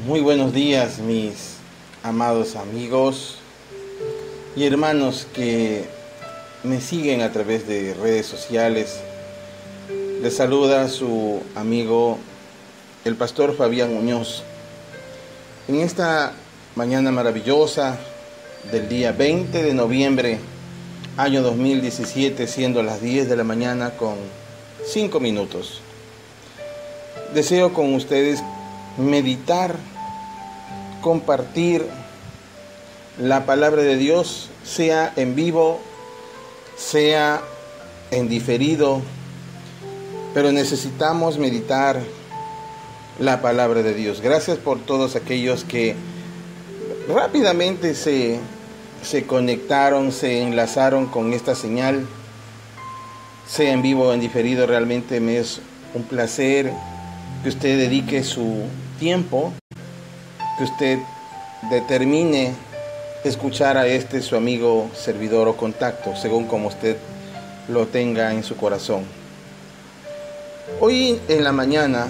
Muy buenos días, mis amados amigos y hermanos que me siguen a través de redes sociales. Les saluda su amigo, el pastor Fabián Muñoz. En esta mañana maravillosa del día 20 de noviembre, año 2017, siendo las 10 de la mañana con 5 minutos. Deseo con ustedes meditar, compartir la palabra de Dios, sea en vivo, sea en diferido, pero necesitamos meditar la palabra de Dios. Gracias por todos aquellos que rápidamente se conectaron, se enlazaron con esta señal, sea en vivo o en diferido. Realmente me es un placer que usted dedique su tiempo, que usted determine escuchar a su amigo, servidor o contacto, según como usted lo tenga en su corazón. Hoy en la mañana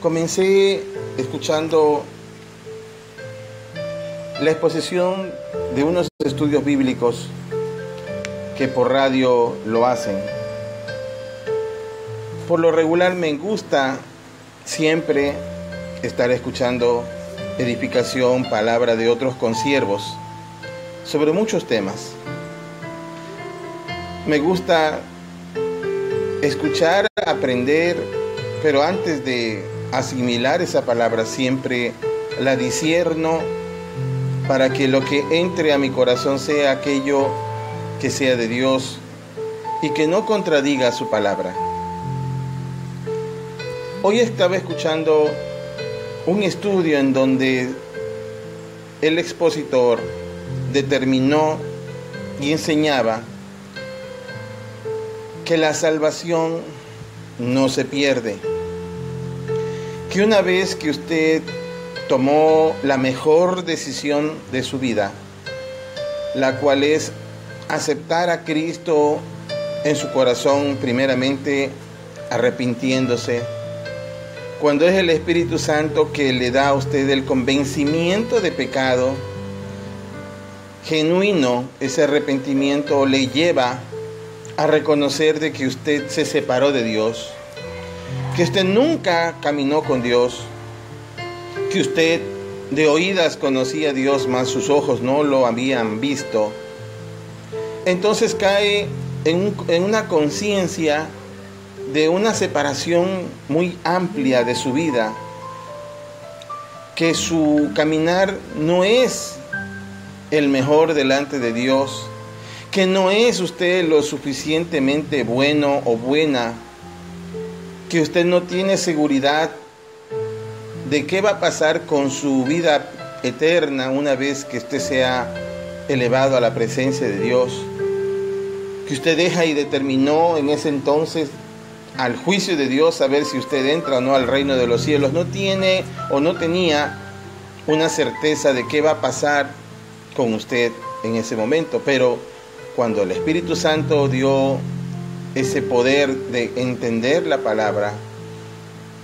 comencé escuchando la exposición de unos estudios bíblicos que por radio lo hacen. Por lo regular me gusta siempre estar escuchando edificación, palabra de otros consiervos sobre muchos temas. Me gusta escuchar, aprender, pero antes de asimilar esa palabra siempre la discierno para que lo que entre a mi corazón sea aquello que sea de Dios y que no contradiga su palabra. Hoy estaba escuchando un estudio en donde el expositor determinó y enseñaba que la salvación no se pierde, que una vez que usted tomó la mejor decisión de su vida, la cual es aceptar a Cristo en su corazón, primeramente arrepintiéndose, cuando es el Espíritu Santo que le da a usted el convencimiento de pecado genuino, ese arrepentimiento le lleva a reconocer de que usted se separó de Dios, que usted nunca caminó con Dios, que usted de oídas conocía a Dios, mas sus ojos no lo habían visto. Entonces cae en una conciencia de una separación muy amplia de su vida, que su caminar no es el mejor delante de Dios, que no es usted lo suficientemente bueno o buena, que usted no tiene seguridad de qué va a pasar con su vida eterna una vez que usted sea elevado a la presencia de Dios, que usted deja y determinó en ese entonces al juicio de Dios a ver si usted entra o no al reino de los cielos. No tiene o no tenía una certeza de qué va a pasar con usted en ese momento, pero cuando el Espíritu Santo dio ese poder de entender la palabra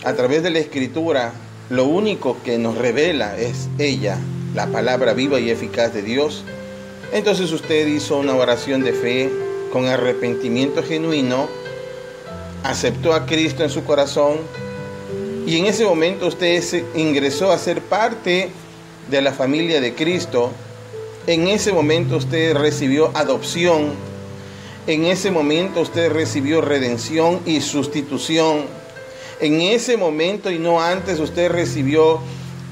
a través de la Escritura, lo único que nos revela es ella, la palabra viva y eficaz de Dios. Entonces usted hizo una oración de fe con arrepentimiento genuino, aceptó a Cristo en su corazón y en ese momento usted ingresó a ser parte de la familia de Cristo. En ese momento usted recibió adopción, en ese momento usted recibió redención y sustitución, en ese momento y no antes usted recibió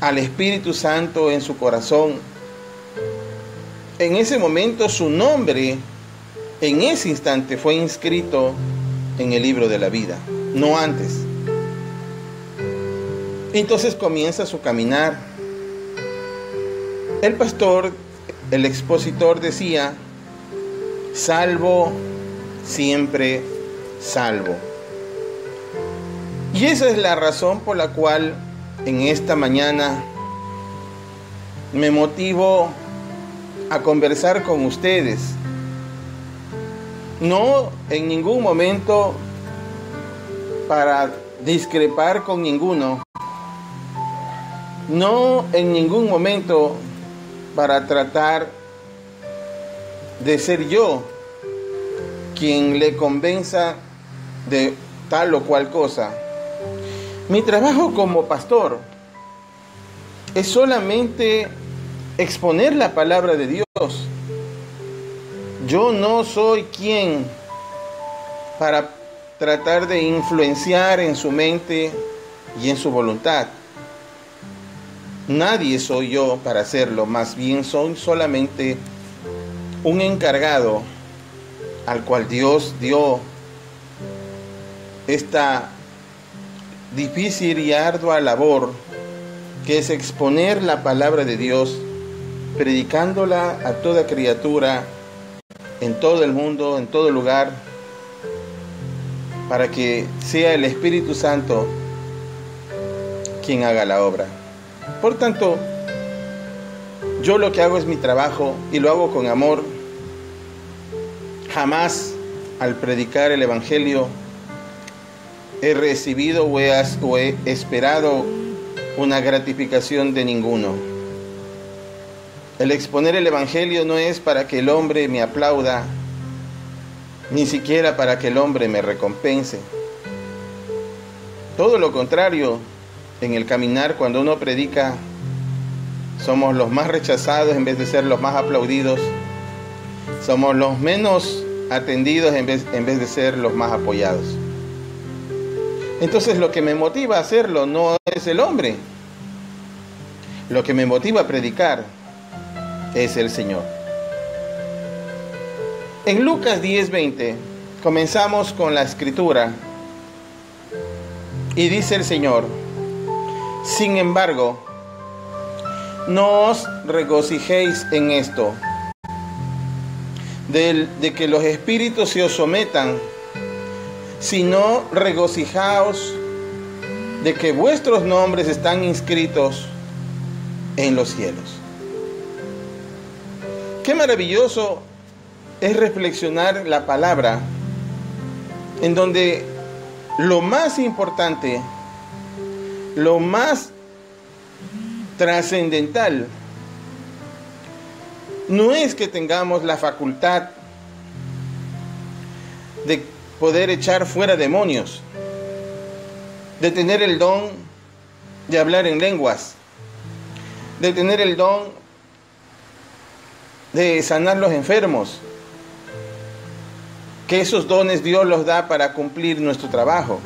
al Espíritu Santo en su corazón. En ese momento su nombre en ese instante fue inscrito en el libro de la vida, no antes. Entonces comienza su caminar. El pastor, el expositor decía: salvo, siempre salvo. Y esa es la razón por la cual en esta mañana me motivo a conversar con ustedes. No en ningún momento para discrepar con ninguno, no en ningún momento para tratar de ser yo quien le convenza de tal o cual cosa. Mi trabajo como pastor es solamente exponer la palabra de Dios. Yo no soy quien para tratar de influenciar en su mente y en su voluntad. Nadie soy yo para hacerlo, más bien soy solamente un encargado al cual Dios dio esta difícil y ardua labor, que es exponer la palabra de Dios, predicándola a toda criatura, en todo el mundo, en todo lugar, para que sea el Espíritu Santo quien haga la obra. Por tanto, yo lo que hago es mi trabajo y lo hago con amor. Jamás al predicar el Evangelio he recibido o he esperado una gratificación de ninguno. El exponer el Evangelio no es para que el hombre me aplauda, ni siquiera para que el hombre me recompense. Todo lo contrario, en el caminar cuando uno predica, somos los más rechazados en vez de ser los más aplaudidos. Somos los menos atendidos en vez de ser los más apoyados. Entonces lo que me motiva a hacerlo no es el hombre. Lo que me motiva a predicar es el Señor. En Lucas 10:20 comenzamos con la escritura y dice el Señor: sin embargo, no os regocijéis en esto, de que los espíritus se os sometan, sino regocijaos de que vuestros nombres están inscritos en los cielos. Qué maravilloso es reflexionar la palabra, en donde lo más importante, lo más trascendental, no es que tengamos la facultad de poder echar fuera demonios, de tener el don de hablar en lenguas, de tener el don de sanar los enfermos, que esos dones Dios los da para cumplir nuestro trabajo.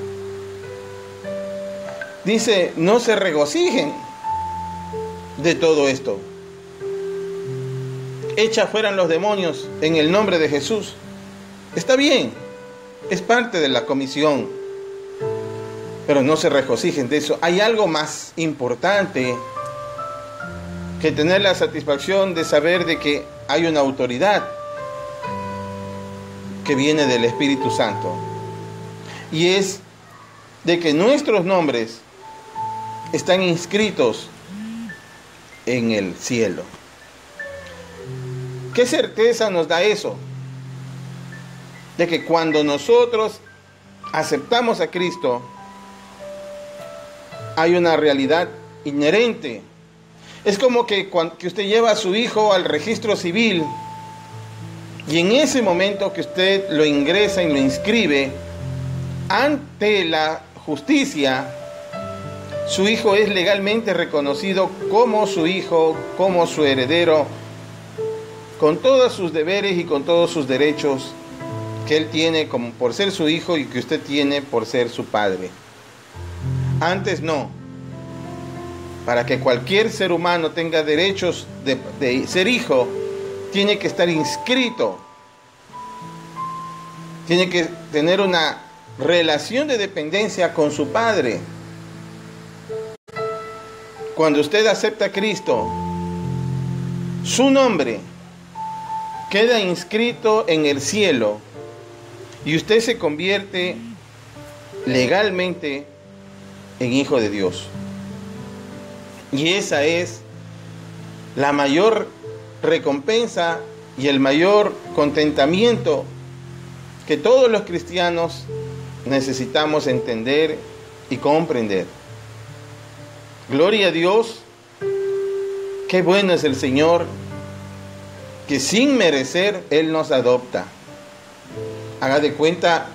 Dice, no se regocijen de todo esto. Echa fuera los demonios en el nombre de Jesús. Está bien, es parte de la comisión, pero no se regocijen de eso. Hay algo más importante que tener la satisfacción de saber de que hay una autoridad que viene del Espíritu Santo, y es de que nuestros nombres están inscritos en el cielo. ¿Qué certeza nos da eso? De que cuando nosotros aceptamos a Cristo, hay una realidad inherente. Es como que usted lleva a su hijo al registro civil, y en ese momento que usted lo ingresa y lo inscribe ante la justicia, su hijo es legalmente reconocido como su hijo, como su heredero, con todos sus deberes y con todos sus derechos que él tiene como por ser su hijo y que usted tiene por ser su padre. Antes no. Para que cualquier ser humano tenga derechos de ser hijo, tiene que estar inscrito, tiene que tener una relación de dependencia con su padre. Cuando usted acepta a Cristo, su nombre queda inscrito en el cielo y usted se convierte legalmente en hijo de Dios. Y esa es la mayor recompensa y el mayor contentamiento que todos los cristianos necesitamos entender y comprender. Gloria a Dios Qué bueno es el Señor, que sin merecer Él nos adopta. Haga de cuenta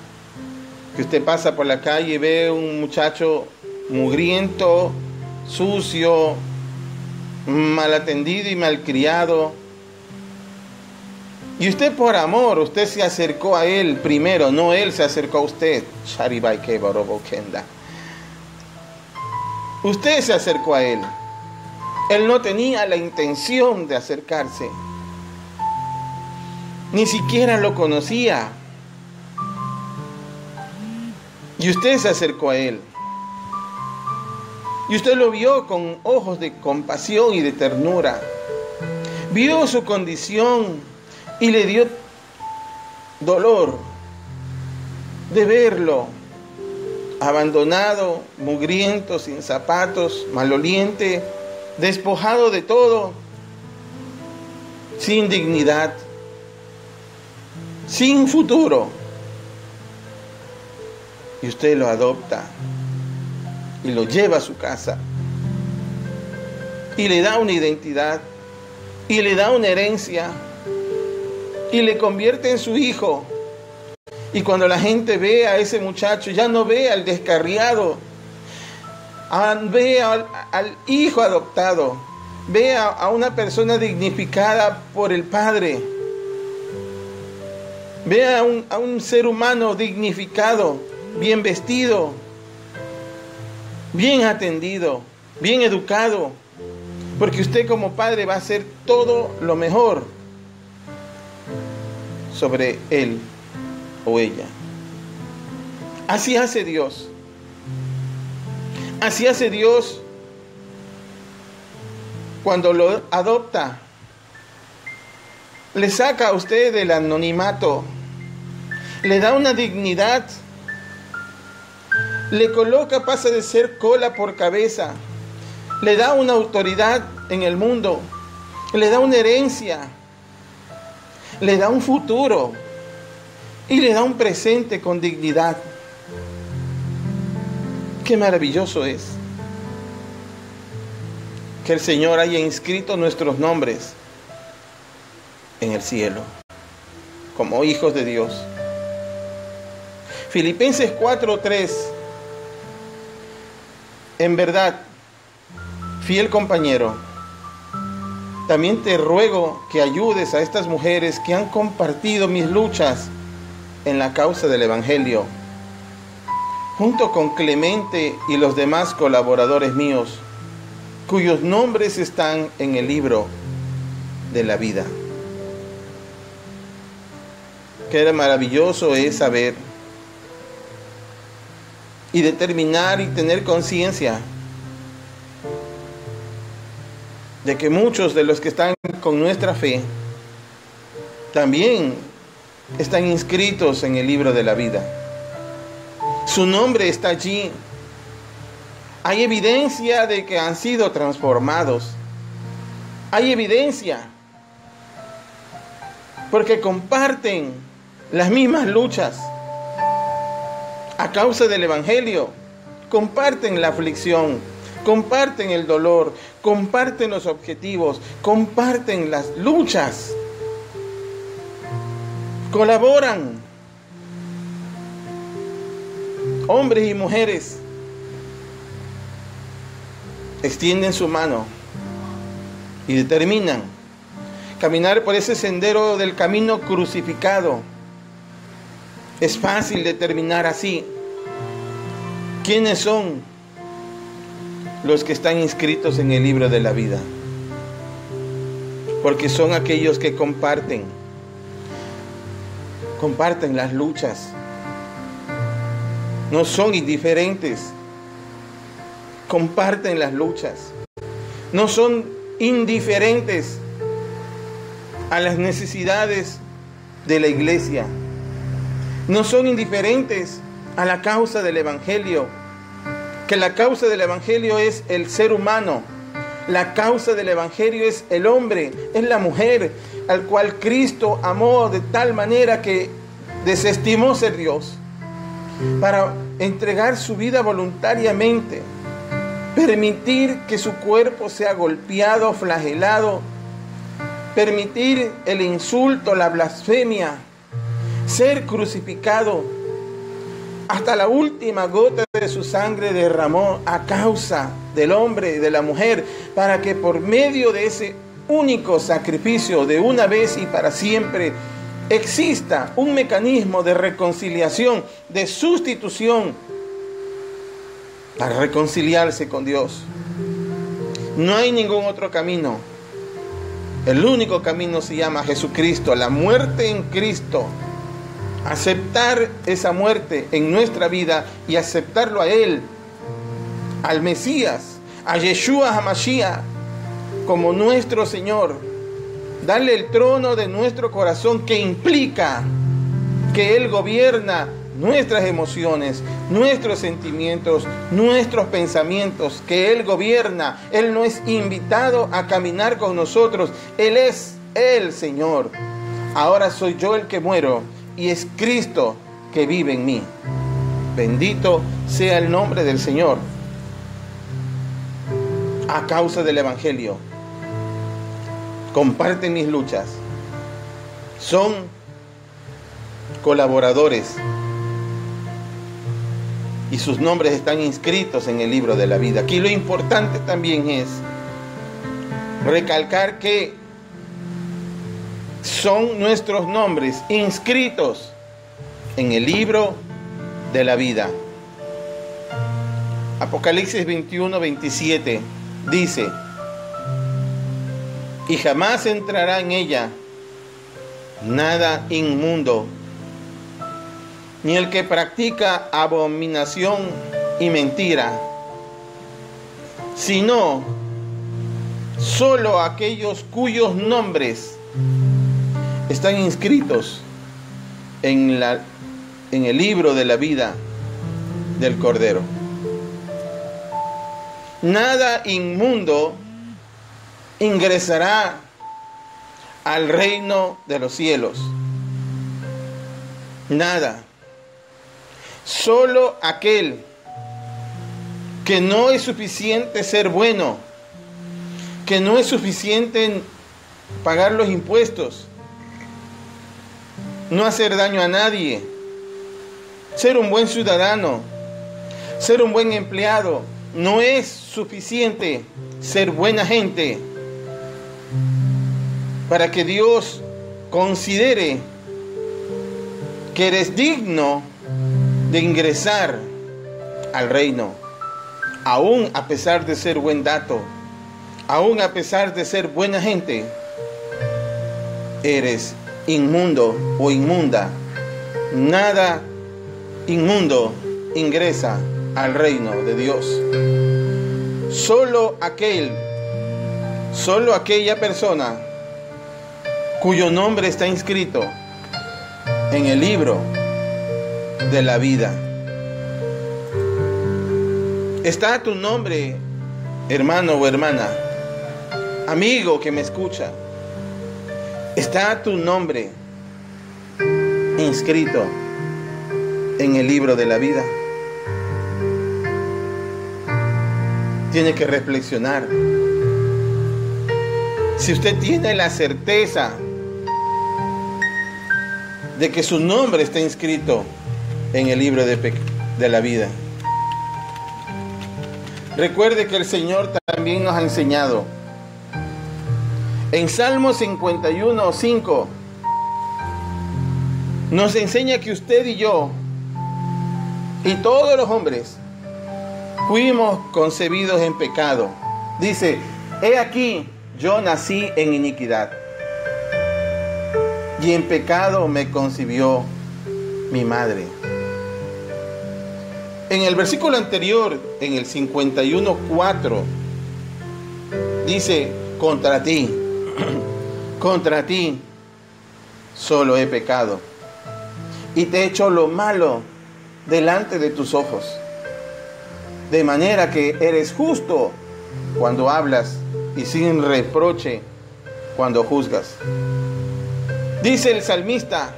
que usted pasa por la calle y ve un muchacho mugriento, sucio, mal atendido y malcriado. Y usted por amor, usted se acercó a él primero, no él se acercó a usted. Usted se acercó a él. Él no tenía la intención de acercarse. Ni siquiera lo conocía. Y usted se acercó a él. Y usted lo vio con ojos de compasión y de ternura. Vio su condición y le dio dolor de verlo abandonado, mugriento, sin zapatos, maloliente, despojado de todo, sin dignidad, sin futuro. Y usted lo adopta y lo lleva a su casa y le da una identidad y le da una herencia y le convierte en su hijo. Y cuando la gente ve a ese muchacho, ya no ve al descarriado, ve al hijo adoptado, ve a una persona dignificada por el Padre, ve a un ser humano dignificado, bien vestido, bien atendido, bien educado, porque usted como padre va a hacer todo lo mejor sobre él o ella. Así hace Dios. Así hace Dios cuando lo adopta. Le saca a usted del anonimato, le da una dignidad, le coloca, pasa de ser cola por cabeza, le da una autoridad en el mundo, le da una herencia, le da un futuro y le da un presente con dignidad. Qué maravilloso es que el Señor haya inscrito nuestros nombres en el cielo como hijos de Dios. Filipenses 4:3. En verdad, fiel compañero, también te ruego que ayudes a estas mujeres que han compartido mis luchas en la causa del Evangelio, junto con Clemente y los demás colaboradores míos, cuyos nombres están en el libro de la vida. Qué maravilloso es saber y determinar y tener conciencia de que muchos de los que están con nuestra fe también están inscritos en el libro de la vida. Su nombre está allí. Hay evidencia de que han sido transformados. Hay evidencia porque comparten las mismas luchas a causa del Evangelio, comparten la aflicción, comparten el dolor, comparten los objetivos, comparten las luchas, colaboran. Hombres y mujeres extienden su mano y determinan caminar por ese sendero del camino crucificado. Es fácil determinar así quiénes son los que están inscritos en el libro de la vida, porque son aquellos que comparten las luchas, no son indiferentes, comparten las luchas, no son indiferentes a las necesidades de la iglesia, no son indiferentes a la causa del Evangelio, que la causa del Evangelio es el ser humano, la causa del Evangelio es el hombre, es la mujer, al cual Cristo amó de tal manera que desestimó ser Dios para entregar su vida voluntariamente permitir que su cuerpo sea golpeado, flagelado, permitir el insulto, la blasfemia, ser crucificado, hasta la última gota de su sangre derramó a causa del hombre y de la mujer, para que por medio de ese único sacrificio de una vez y para siempre exista un mecanismo de reconciliación, de sustitución, para reconciliarse con Dios. No hay ningún otro camino. El único camino se llama Jesucristo, la muerte en Cristo. Aceptar esa muerte en nuestra vida y aceptarlo a Él, al Mesías, a Yeshua HaMashiach, como nuestro Señor. Darle el trono de nuestro corazón, que implica que Él gobierna nuestras emociones, nuestros sentimientos, nuestros pensamientos, que Él gobierna. Él no es invitado a caminar con nosotros, Él es el Señor. Ahora soy yo el que muero y es Cristo que vive en mí. Bendito sea el nombre del Señor. A causa del Evangelio, comparten mis luchas, son colaboradores y sus nombres están inscritos en el libro de la vida. Aquí lo importante también es recalcar que son nuestros nombres inscritos en el libro de la vida. Apocalipsis 21:27 dice: y jamás entrará en ella nada inmundo, ni el que practica abominación y mentira, sino solo aquellos cuyos nombres están inscritos en el libro de la vida del Cordero. Nada inmundo ingresará al reino de los cielos. Nada. Solo aquel que no es suficiente ser bueno, que no es suficiente pagar los impuestos, no hacer daño a nadie, ser un buen ciudadano, ser un buen empleado. No es suficiente ser buena gente para que Dios considere que eres digno de ingresar al reino. Aún a pesar de ser buen dato, aún a pesar de ser buena gente, eres inmundo o inmunda. Nada inmundo ingresa al reino de Dios. Solo aquella persona cuyo nombre está inscrito en el libro de la vida. ¿Está tu nombre, hermano o hermana, amigo que me escucha? ¿Está tu nombre inscrito en el libro de la vida? Tiene que reflexionar. Si usted tiene la certeza de que su nombre está inscrito en el libro de la vida, recuerde que el Señor también nos ha enseñado en Salmo 51:5, nos enseña que usted y yo y todos los hombres fuimos concebidos en pecado. Dice: he aquí, yo nací en iniquidad, y en pecado me concibió mi madre. En el versículo anterior, en el 51:4, dice: contra ti solo he pecado, y te he hecho lo malo delante de tus ojos, de manera que eres justo cuando hablas y sin reproche cuando juzgas. Dice el salmista: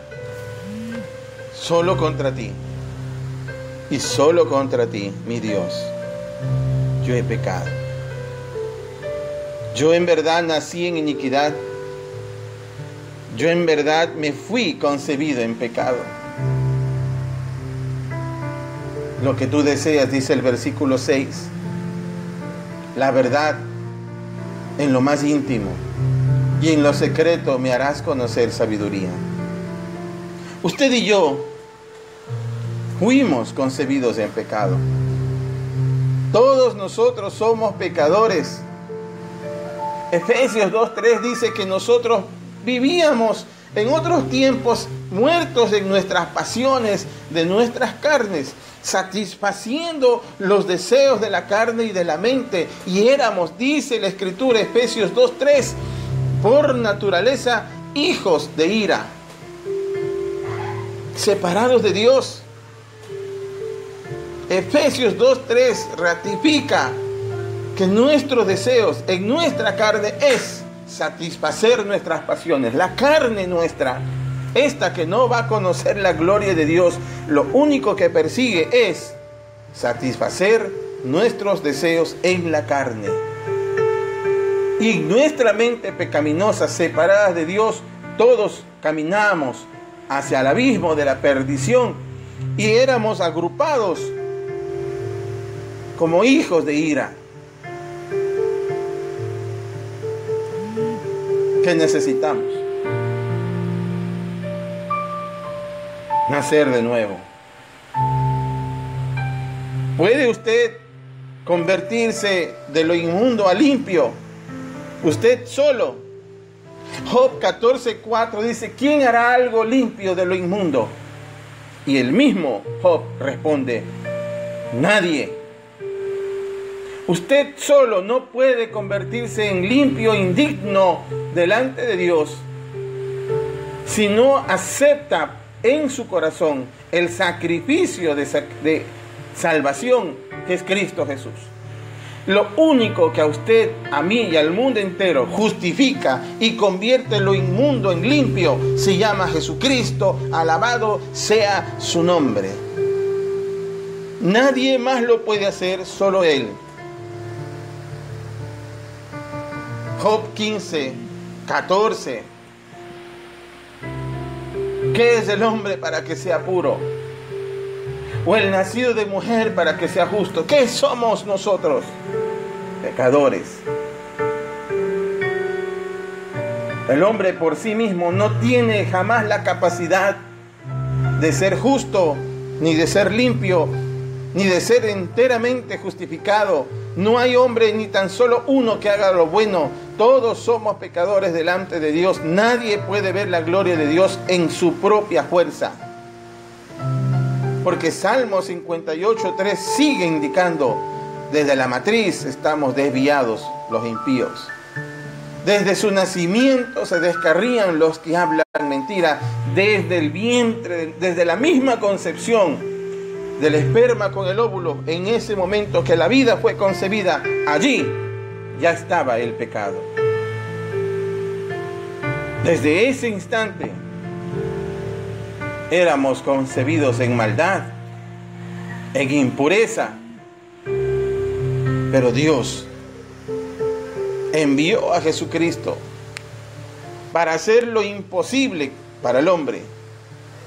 solo contra ti, y solo contra ti, mi Dios, yo he pecado. Yo en verdad nací en iniquidad. Yo en verdad me fui concebido en pecado. Lo que tú deseas, dice el versículo 6, la verdad en lo más íntimo y en lo secreto me harás conocer sabiduría. Usted y yo fuimos concebidos en pecado. Todos nosotros somos pecadores. Efesios 2:3 dice que nosotros vivíamos en otros tiempos muertos en nuestras pasiones de nuestras carnes, satisfaciendo los deseos de la carne y de la mente, y éramos, dice la Escritura, Efesios 2:3, por naturaleza hijos de ira, separados de Dios. Efesios 2:3 ratifica que nuestros deseos en nuestra carne es satisfacer nuestras pasiones. La carne nuestra, esta que no va a conocer la gloria de Dios, lo único que persigue es satisfacer nuestros deseos en la carne. Y nuestra mente pecaminosa, separada de Dios, todos caminamos hacia el abismo de la perdición y éramos agrupados como hijos de ira. ¿Qué necesitamos? Nacer de nuevo. ¿Puede usted convertirse de lo inmundo a limpio? Usted solo. Job 14:4 dice: ¿quién hará algo limpio de lo inmundo? Y el mismo Job responde: nadie. Usted solo no puede convertirse en limpio, indigno delante de Dios, si no acepta en su corazón el sacrificio de salvación que es Cristo Jesús. Lo único que a usted, a mí y al mundo entero justifica y convierte lo inmundo en limpio se llama Jesucristo. Alabado sea su nombre. Nadie más lo puede hacer, solo Él. Job 15:14. ¿Qué es el hombre para que sea puro? ¿O el nacido de mujer para que sea justo? ¿Qué somos nosotros? Pecadores. El hombre por sí mismo no tiene jamás la capacidad de ser justo, ni de ser limpio, ni de ser enteramente justificado. No hay hombre ni tan solo uno que haga lo bueno. Todos somos pecadores delante de Dios. Nadie puede ver la gloria de Dios en su propia fuerza. Porque Salmo 58:3 sigue indicando: desde la matriz estamos desviados los impíos. Desde su nacimiento se descarrían los que hablan mentira. Desde el vientre, desde la misma concepción del esperma con el óvulo, en ese momento que la vida fue concebida, allí ya estaba el pecado. Desde ese instante éramos concebidos en maldad, en impureza. Pero Dios envió a Jesucristo para hacer lo imposible para el hombre: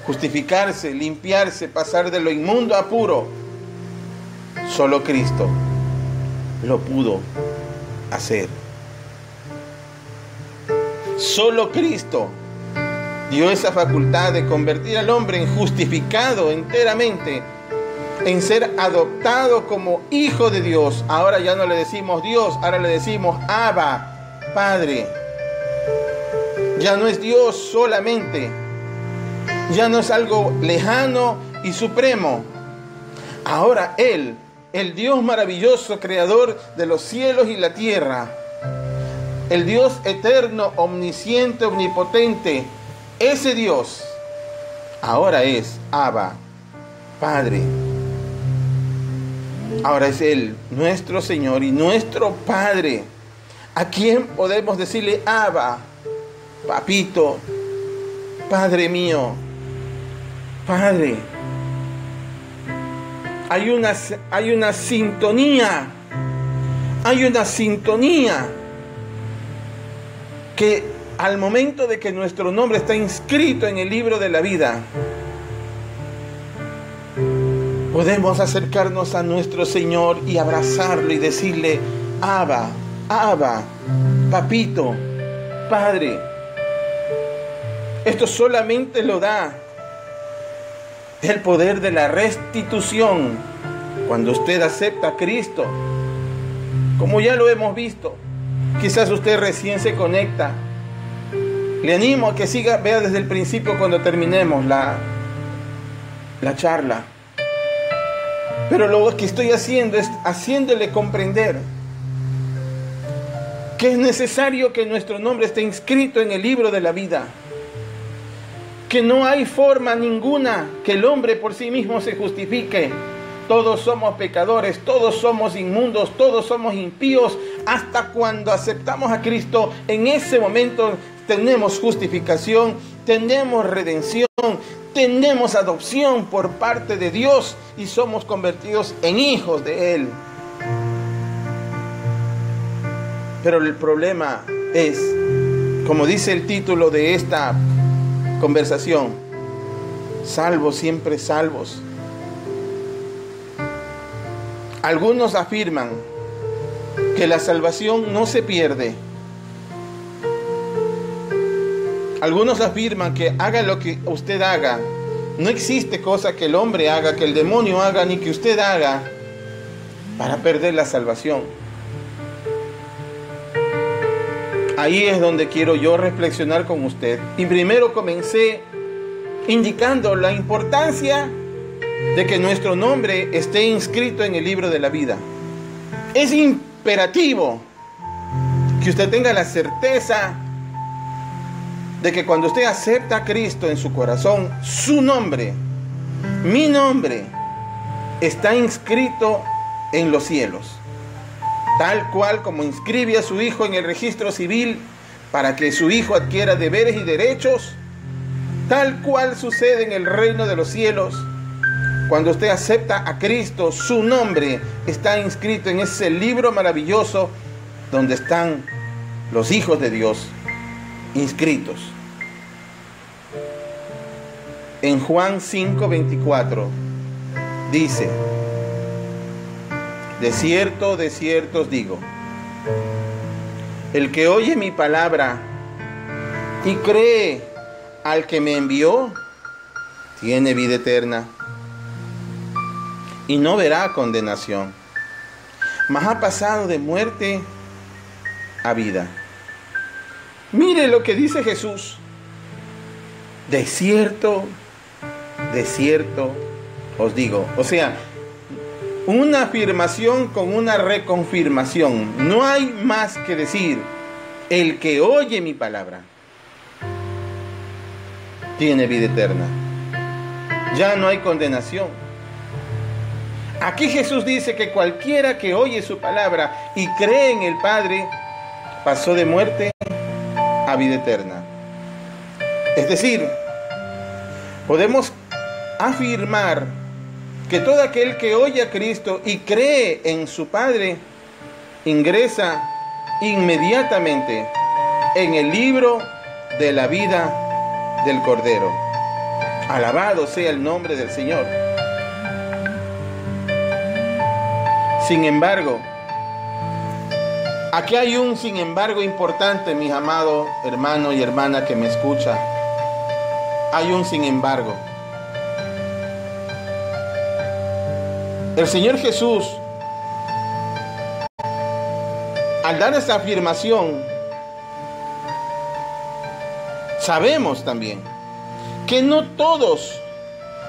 justificarse, limpiarse, pasar de lo inmundo a puro. Solo Cristo lo pudo hacer. Solo Cristo dio esa facultad de convertir al hombre en justificado enteramente, en ser adoptado como hijo de Dios. Ahora ya no le decimos Dios, ahora le decimos Abba, Padre. Ya no es Dios solamente, ya no es algo lejano y supremo. Ahora Él, el Dios maravilloso, creador de los cielos y la tierra, el Dios eterno, omnisciente, omnipotente, ese Dios ahora es Abba, Padre. Ahora es Él, nuestro Señor y nuestro Padre. ¿A quién podemos decirle Abba, papito, Padre mío, Padre? Hay una sintonía. Hay una sintonía que al momento de que nuestro nombre está inscrito en el libro de la vida, podemos acercarnos a nuestro Señor y abrazarlo y decirle: Abba, Abba, papito, Padre. Esto solamente lo da el poder de la restitución cuando usted acepta a Cristo. Como ya lo hemos visto, quizás usted recién se conecta. Le animo a que vea desde el principio cuando terminemos la charla. Pero lo que estoy haciendo es haciéndole comprender que es necesario que nuestro nombre esté inscrito en el libro de la vida. Que no hay forma ninguna que el hombre por sí mismo se justifique. Todos somos pecadores, todos somos inmundos, todos somos impíos. Hasta cuando aceptamos a Cristo, en ese momento tenemos justificación, tenemos redención, tenemos adopción por parte de Dios y somos convertidos en hijos de Él. Pero el problema es, como dice el título de esta conversación, salvos, siempre salvos. Algunos afirman que la salvación no se pierde. Algunos afirman que haga lo que usted haga, no existe cosa que el hombre haga, que el demonio haga, ni que usted haga para perder la salvación. Ahí es donde quiero yo reflexionar con usted. Y primero comencé indicando la importancia de que nuestro nombre esté inscrito en el libro de la vida. Es imperativo que usted tenga la certeza de que cuando usted acepta a Cristo en su corazón, su nombre, mi nombre, está inscrito en los cielos. Tal cual como inscribe a su hijo en el registro civil para que su hijo adquiera deberes y derechos, tal cual sucede en el reino de los cielos. Cuando usted acepta a Cristo, su nombre está inscrito en ese libro maravilloso donde están los hijos de Dios inscritos. En Juan 5:24 dice: de cierto os digo, el que oye mi palabra y cree al que me envió, tiene vida eterna y no verá condenación, mas ha pasado de muerte a vida. Mire lo que dice Jesús: de cierto os digo. O sea, una afirmación con una reconfirmación. No hay más que decir: el que oye mi palabra tiene vida eterna. Ya no hay condenación. Aquí Jesús dice que cualquiera que oye su palabra y cree en el Padre pasó de muerte a vida eterna. Es decir, podemos afirmar que todo aquel que oye a Cristo y cree en su Padre ingresa inmediatamente en el libro de la vida del Cordero. Alabado sea el nombre del Señor. Sin embargo, aquí hay un sin embargo importante, mis amados hermanos y hermanas que me escuchan. Hay un sin embargo. El Señor Jesús, al dar esta afirmación, sabemos también que no todos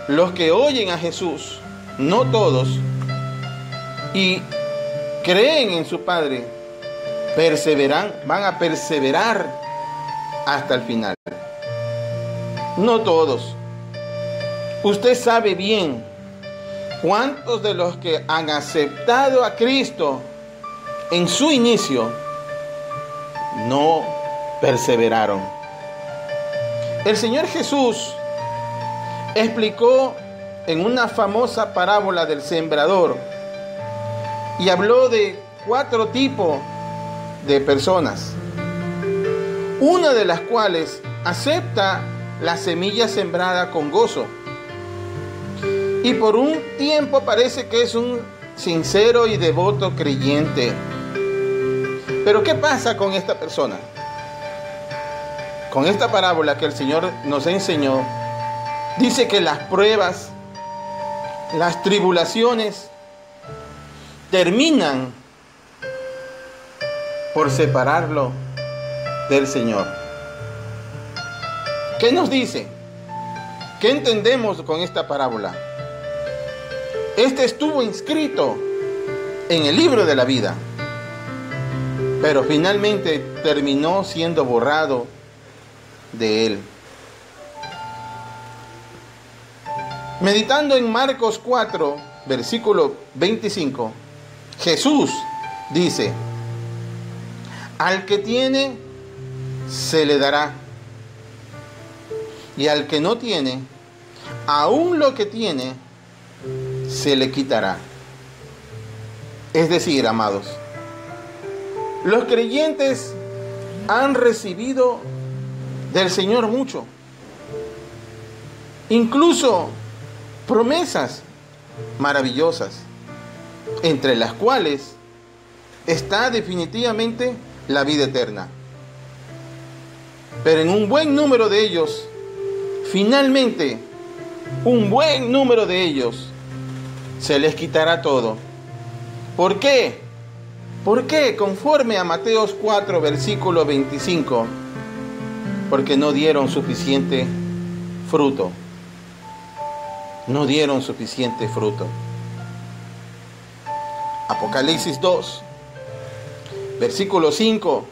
los que oyen a Jesús, no todos, y creen en su Padre, van a perseverar hasta el final. No todos. Usted sabe bien cuántos de los que han aceptado a Cristo en su inicio no perseveraron. El Señor Jesús explicó en una famosa parábola del sembrador y habló de 4 tipos de personas, una de las cuales acepta la semilla sembrada con gozo y por un tiempo parece que es un sincero y devoto creyente. Pero ¿qué pasa con esta persona? Con esta parábola que el Señor nos enseñó, dice que las pruebas, las tribulaciones terminan por separarlo del Señor. ¿Qué nos dice? ¿Qué entendemos con esta parábola? Este estuvo inscrito en el libro de la vida, pero finalmente terminó siendo borrado de él. Meditando en Marcos 4, versículo 25, Jesús dice: al que tiene, se le dará, y al que no tiene, aún lo que tiene, se le quitará. Es decir, amados, los creyentes han recibido del Señor mucho, incluso promesas maravillosas, entre las cuales está definitivamente la vida eterna. Pero en un buen número de ellos, finalmente, un buen número de ellos, se les quitará todo. ¿Por qué? ¿Por qué? Conforme a Mateos 4, versículo 25, porque no dieron suficiente fruto. No dieron suficiente fruto. Apocalipsis 2, versículo 5.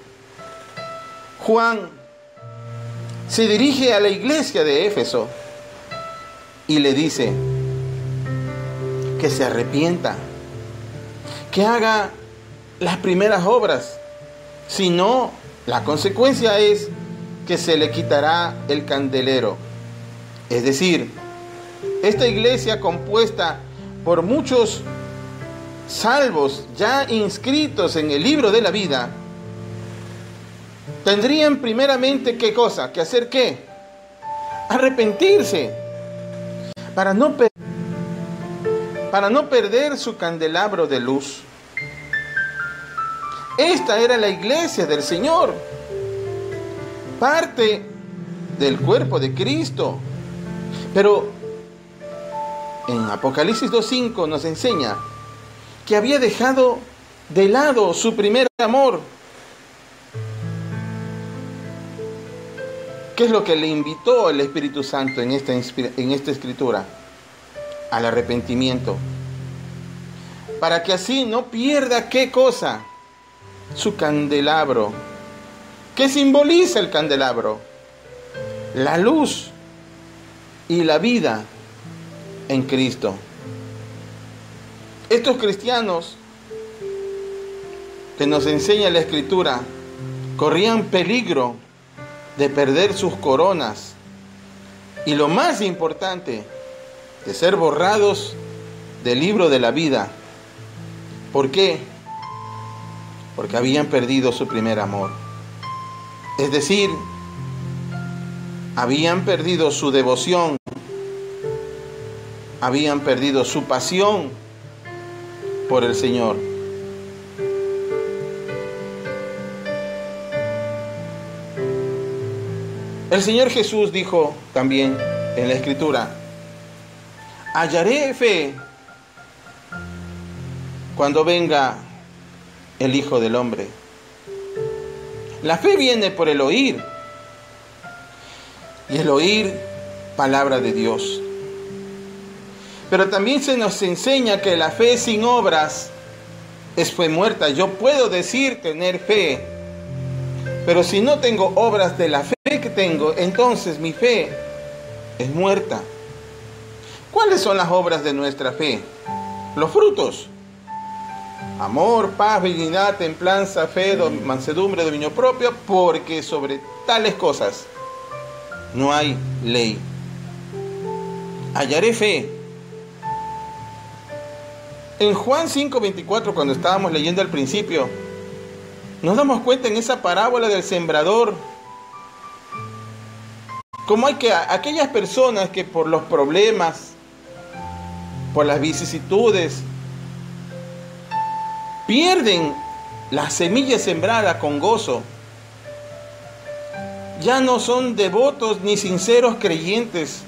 Juan se dirige a la iglesia de Éfeso y le dice que se arrepienta, que haga las primeras obras, si no, la consecuencia es que se le quitará el candelero. Es decir, esta iglesia compuesta por muchos salvos ya inscritos en el libro de la vida, tendrían primeramente ¿qué cosa? ¿Que hacer qué? Arrepentirse para no perder su candelabro de luz. Esta era la iglesia del Señor, parte del cuerpo de Cristo. Pero en Apocalipsis 2:5 nos enseña que había dejado de lado su primer amor. ¿Qué es lo que le invitó el Espíritu Santo en esta escritura? Al arrepentimiento. Para que así no pierda ¿qué cosa? Su candelabro. ¿Qué simboliza el candelabro? La luz y la vida en Cristo. Estos cristianos que nos enseña la Escritura corrían peligro de perder sus coronas y lo más importante, de ser borrados del libro de la vida. ¿Por qué? Porque habían perdido su primer amor. Es decir, habían perdido su devoción, habían perdido su pasión por el Señor. El Señor Jesús dijo también en la Escritura: hallaré fe cuando venga el Hijo del Hombre. La fe viene por el oír, y el oír palabra de Dios. Pero también se nos enseña que la fe sin obras es fe muerta. Yo puedo decir tener fe, pero si no tengo obras de la fe que tengo, entonces mi fe es muerta. ¿Cuáles son las obras de nuestra fe? Los frutos: amor, paz, benignidad, templanza, fe, mansedumbre, dominio propio, porque sobre tales cosas no hay ley. Hallaré fe En Juan 5:24, cuando estábamos leyendo al principio, nos damos cuenta en esa parábola del sembrador, como hay que aquellas personas que por los problemas, por las vicisitudes, pierden la semilla sembrada con gozo, ya no son devotos ni sinceros creyentes.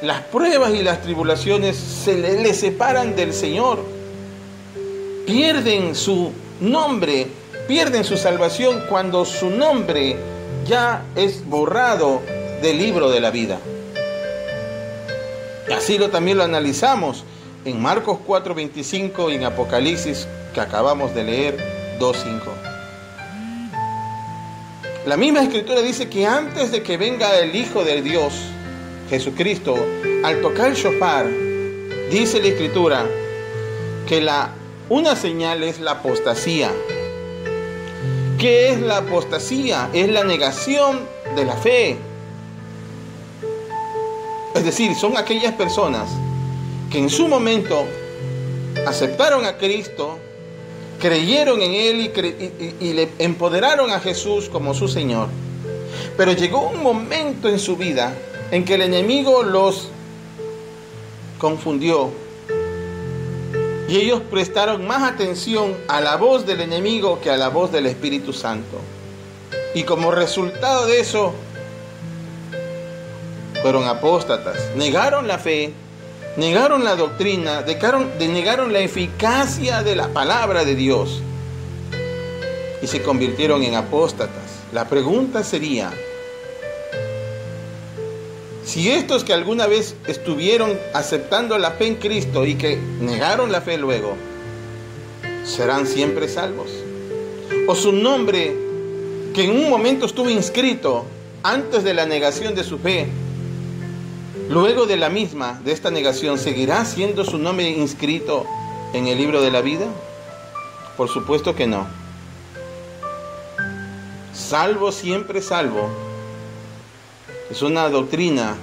Las pruebas y las tribulaciones les separan del Señor. Pierden su nombre, pierden su salvación cuando su nombre ya es borrado del libro de la vida. Así también lo analizamos en Marcos 4:25 y en Apocalipsis que acabamos de leer 2:5. La misma Escritura dice que antes de que venga el Hijo de Dios, Jesucristo, al tocar el shofar, dice la Escritura que una señal es la apostasía. ¿Qué es la apostasía? Es la negación de la fe. Es decir, son aquellas personas que en su momento aceptaron a Cristo, creyeron en Él y le empoderaron a Jesús como su Señor. Pero llegó un momento en su vida en que el enemigo los confundió y ellos prestaron más atención a la voz del enemigo que a la voz del Espíritu Santo. Y como resultado de eso, fueron apóstatas, negaron la fe, negaron la doctrina, negaron la eficacia de la palabra de Dios y se convirtieron en apóstatas. La pregunta sería, si estos que alguna vez estuvieron aceptando la fe en Cristo y que negaron la fe luego, ¿serán siempre salvos? ¿O su nombre, que en un momento estuvo inscrito antes de la negación de su fe, luego de esta negación, seguirá siendo su nombre inscrito en el libro de la vida? Por supuesto que no. Salvo, siempre salvo, es una doctrina,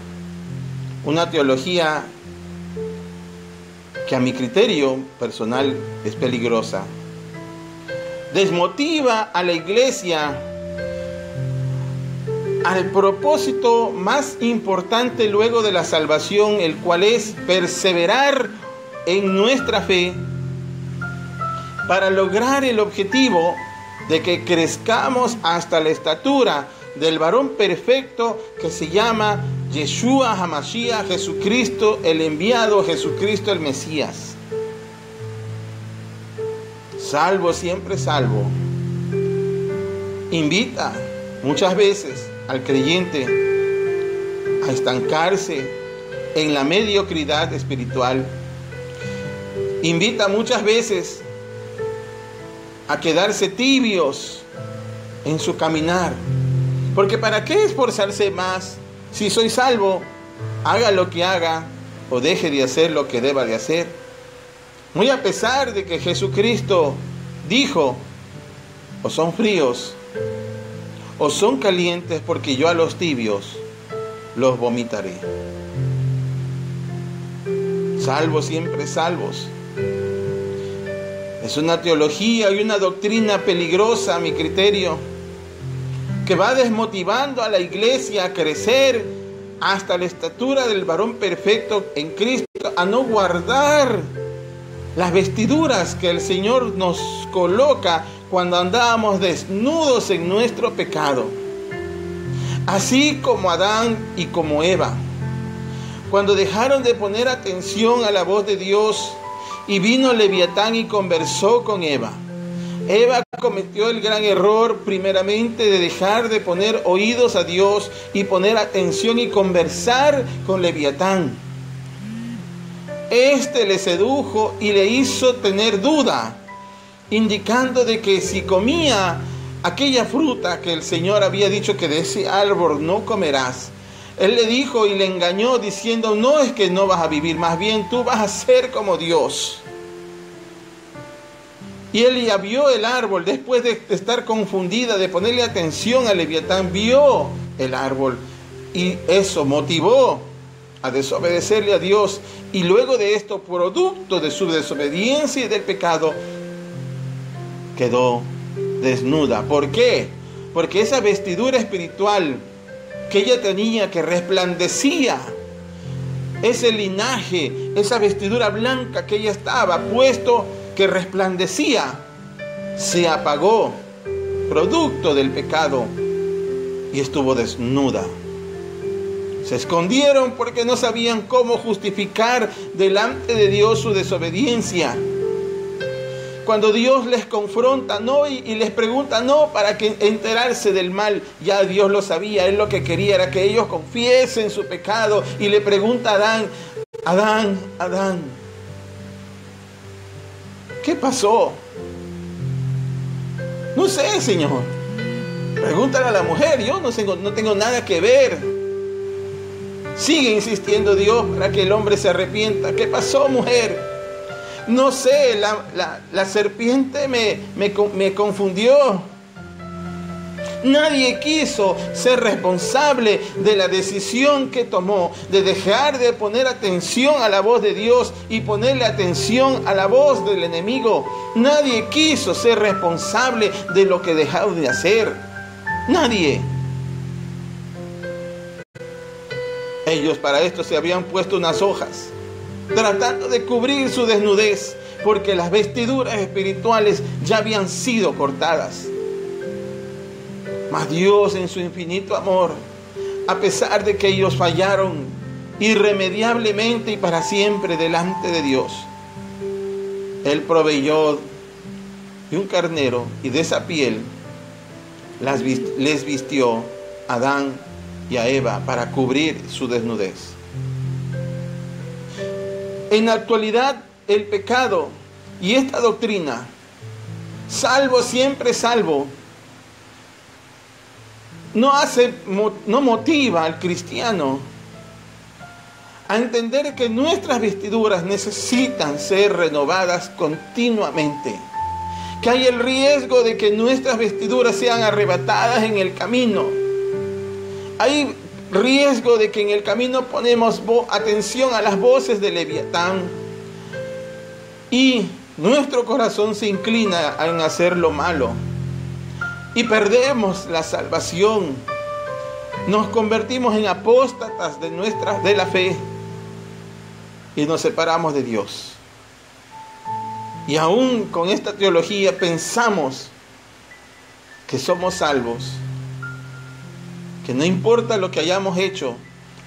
una teología que a mi criterio personal es peligrosa. Desmotiva a la iglesia al propósito más importante luego de la salvación, el cual es perseverar en nuestra fe para lograr el objetivo de que crezcamos hasta la estatura del varón perfecto que se llama Yeshua HaMashiach, Jesucristo el enviado, Jesucristo el Mesías. Salvo, siempre salvo, invita muchas veces al creyente a estancarse en la mediocridad espiritual. Invita muchas veces a quedarse tibios en su caminar. Porque ¿para qué esforzarse más? Si soy salvo, haga lo que haga o deje de hacer lo que deba de hacer. Muy a pesar de que Jesucristo dijo, o son fríos o son calientes, porque yo a los tibios los vomitaré. Salvos, siempre salvos. Es una teología y una doctrina peligrosa a mi criterio, que va desmotivando a la iglesia a crecer hasta la estatura del varón perfecto en Cristo, a no guardar las vestiduras que el Señor nos coloca cuando andábamos desnudos en nuestro pecado. Así como Adán y como Eva, cuando dejaron de poner atención a la voz de Dios y vino Leviatán y conversó con Eva. Eva cometió el gran error primeramente de dejar de poner oídos a Dios y poner atención y conversar con Leviatán. Este le sedujo y le hizo tener duda, indicando de que si comía aquella fruta que el Señor había dicho que de ese árbol no comerás, Él le dijo y le engañó diciendo, no es que no vas a vivir, más bien tú vas a ser como Dios. Y él ya vio el árbol, después de estar confundida, de ponerle atención a Leviatán, vio el árbol y eso motivó a desobedecerle a Dios, y luego de esto, producto de su desobediencia y del pecado, quedó desnuda. ¿Por qué? Porque esa vestidura espiritual que ella tenía, que resplandecía, ese linaje, esa vestidura blanca que ella estaba puesto, que resplandecía, se apagó, producto del pecado, y estuvo desnuda. Se escondieron porque no sabían cómo justificar delante de Dios su desobediencia. Cuando Dios les confronta, no, y les pregunta, no para que enterarse del mal, ya Dios lo sabía. Él lo que quería era que ellos confiesen su pecado, y le pregunta a Adán, Adán, Adán, ¿qué pasó? No sé, Señor. Pregúntale a la mujer, yo no tengo nada que ver. Sigue insistiendo Dios para que el hombre se arrepienta. ¿Qué pasó, mujer? No sé, la serpiente me confundió. Nadie quiso ser responsable de la decisión que tomó, de dejar de poner atención a la voz de Dios y ponerle atención a la voz del enemigo. Nadie quiso ser responsable de lo que dejaron de hacer. Nadie. Ellos para esto se habían puesto unas hojas, tratando de cubrir su desnudez, porque las vestiduras espirituales ya habían sido cortadas. Mas Dios, en su infinito amor, a pesar de que ellos fallaron irremediablemente y para siempre delante de Dios, Él proveyó de un carnero, y de esa piel les vistió a Adán y a Eva para cubrir su desnudez. En la actualidad, el pecado y esta doctrina, salvo siempre salvo, no motiva al cristiano a entender que nuestras vestiduras necesitan ser renovadas continuamente, que hay el riesgo de que nuestras vestiduras sean arrebatadas en el camino. Hay riesgo de que en el camino ponemos atención a las voces de Leviatán, y nuestro corazón se inclina en hacer lo malo y perdemos la salvación. Nos convertimos en apóstatas de la fe y nos separamos de Dios. Y aún con esta teología pensamos que somos salvos, que no importa lo que hayamos hecho,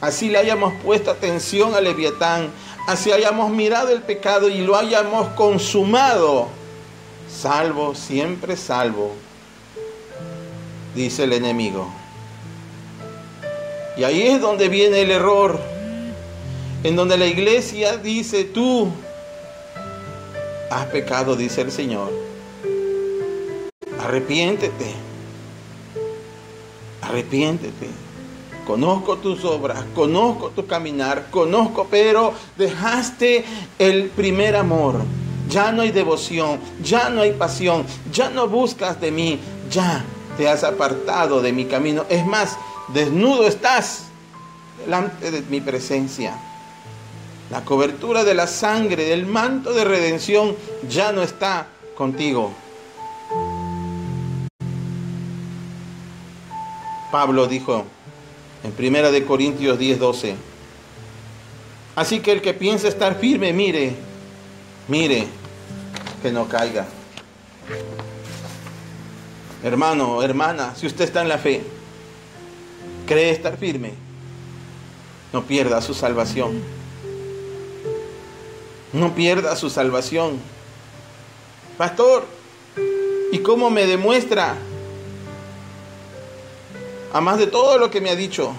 así le hayamos puesto atención a Leviatán, así hayamos mirado el pecado y lo hayamos consumado, salvo, siempre salvo, dice el enemigo. Y ahí es donde viene el error, en donde la iglesia dice, tú has pecado, dice el Señor, arrepiéntete, arrepiéntete. Conozco tus obras, conozco tu caminar, pero dejaste el primer amor. Ya no hay devoción, ya no hay pasión, ya no buscas de mí, ya te has apartado de mi camino. Es más, desnudo estás delante de mi presencia. La cobertura de la sangre, del manto de redención, ya no está contigo. Pablo dijo en 1 Corintios 10:12, así que el que piensa estar firme, mire que no caiga. Hermano, hermana, si usted está en la fe, cree estar firme, no pierda su salvación. No pierda su salvación. Pastor, ¿y cómo me demuestra? Además de todo lo que me ha dicho,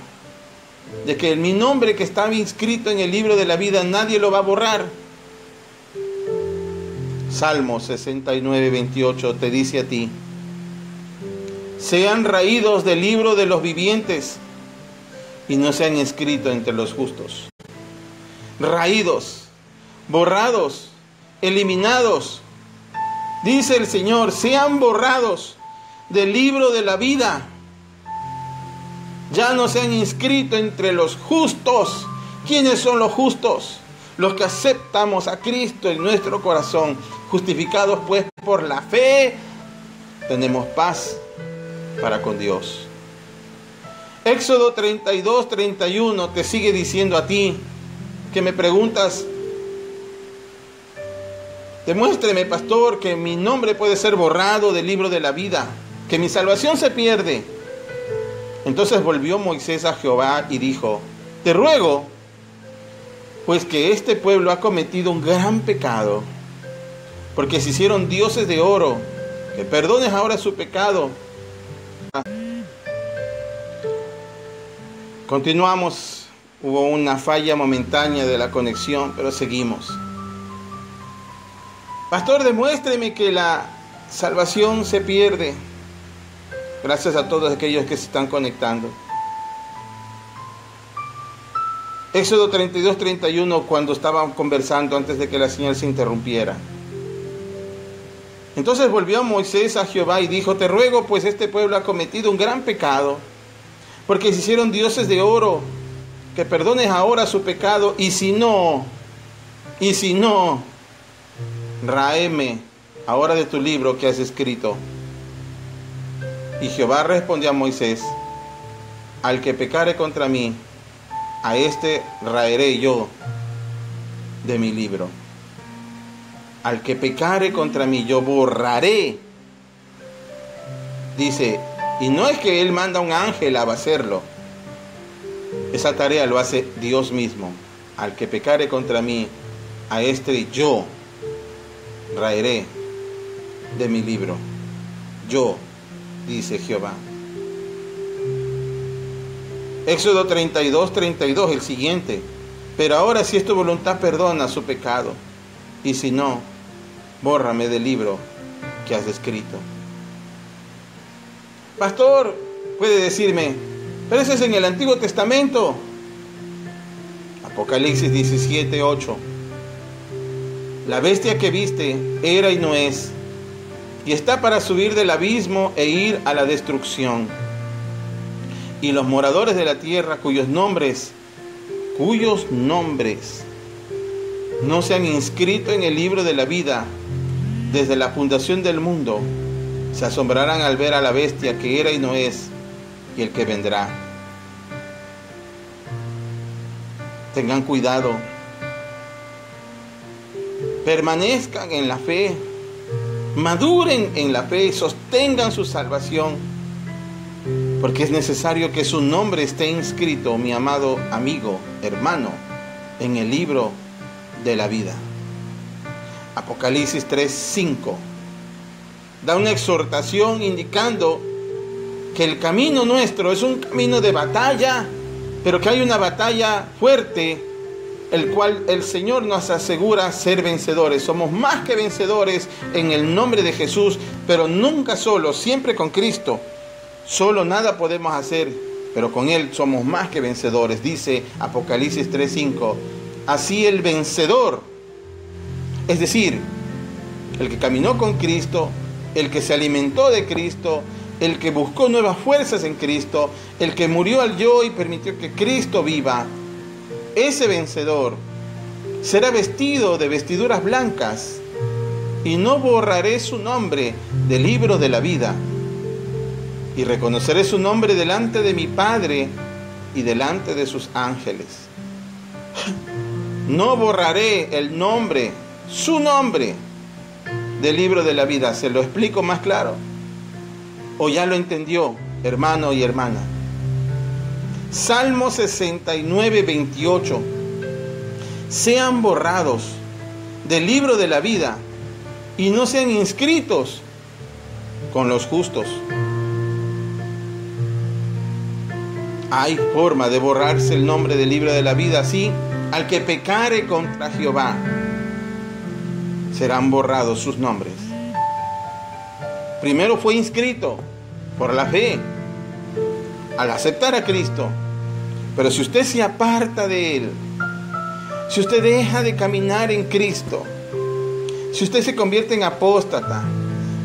de que mi nombre que estaba inscrito en el libro de la vida, nadie lo va a borrar. Salmo 69:28 te dice a ti, sean raídos del libro de los vivientes y no sean escritos entre los justos. Raídos, borrados, eliminados. Dice el Señor, sean borrados del libro de la vida. Ya no se han inscrito entre los justos, ¿Quiénes son los justos? Los que aceptamos a Cristo en nuestro corazón, justificados pues por la fe, tenemos paz para con Dios. Éxodo 32:31 te sigue diciendo a ti, que me preguntas: demuéstreme, pastor, que mi nombre puede ser borrado del libro de la vida, que mi salvación se pierde. Entonces volvió Moisés a Jehová y dijo: te ruego, pues que este pueblo ha cometido un gran pecado, porque se hicieron dioses de oro, que perdones ahora su pecado. Continuamos. Hubo una falla momentánea de la conexión, pero seguimos. Pastor, demuéstreme que la salvación se pierde. Gracias a todos aquellos que se están conectando. Éxodo 32:31, cuando estaban conversando antes de que la señal se interrumpiera. Entonces volvió Moisés a Jehová y dijo: te ruego, pues este pueblo ha cometido un gran pecado, porque se hicieron dioses de oro, que perdones ahora su pecado, y si no, ráeme ahora de tu libro que has escrito. Y Jehová respondió a Moisés: al que pecare contra mí, a este raeré yo de mi libro. Al que pecare contra mí, yo borraré. Dice, y no es que él manda a un ángel a hacerlo. Esa tarea lo hace Dios mismo. Al que pecare contra mí, a este yo raeré de mi libro. Yo, dice Jehová. Éxodo 32:32, el siguiente. Pero ahora, si es tu voluntad, perdona su pecado, y si no, bórrame del libro que has escrito. Pastor, puede decirme, pero eso es en el Antiguo Testamento. Apocalipsis 17:8. La bestia que viste era y no es, y está para subir del abismo e ir a la destrucción. Y los moradores de la tierra cuyos nombres no se han inscrito en el libro de la vida desde la fundación del mundo, se asombrarán al ver a la bestia que era y no es, y el que vendrá. Tengan cuidado. Permanezcan en la fe. Maduren en la fe y sostengan su salvación. Porque es necesario que su nombre esté inscrito, mi amado amigo, hermano, en el libro de la vida. Apocalipsis 3:5 da una exhortación indicando que el camino nuestro es un camino de batalla, pero que hay una batalla fuerte, el cual el Señor nos asegura ser vencedores. Somos más que vencedores en el nombre de Jesús, pero nunca solos, siempre con Cristo. Solo nada podemos hacer, pero con Él somos más que vencedores. Dice Apocalipsis 3:5, así el vencedor, es decir, el que caminó con Cristo, el que se alimentó de Cristo, el que buscó nuevas fuerzas en Cristo, el que murió al yo y permitió que Cristo viva, ese vencedor será vestido de vestiduras blancas, y no borraré su nombre del libro de la vida, y reconoceré su nombre delante de mi Padre y delante de sus ángeles. No borraré el nombre, su nombre, del libro de la vida. ¿Se lo explico más claro? ¿O ya lo entendió, hermano y hermana? Salmo 69:28. Sean borrados del libro de la vida y no sean inscritos con los justos. Hay forma de borrarse el nombre del libro de la vida, sí. Al que pecare contra Jehová, serán borrados sus nombres. Primero fue inscrito por la fe, al aceptar a Cristo. Pero si usted se aparta de Él, si usted deja de caminar en Cristo, si usted se convierte en apóstata,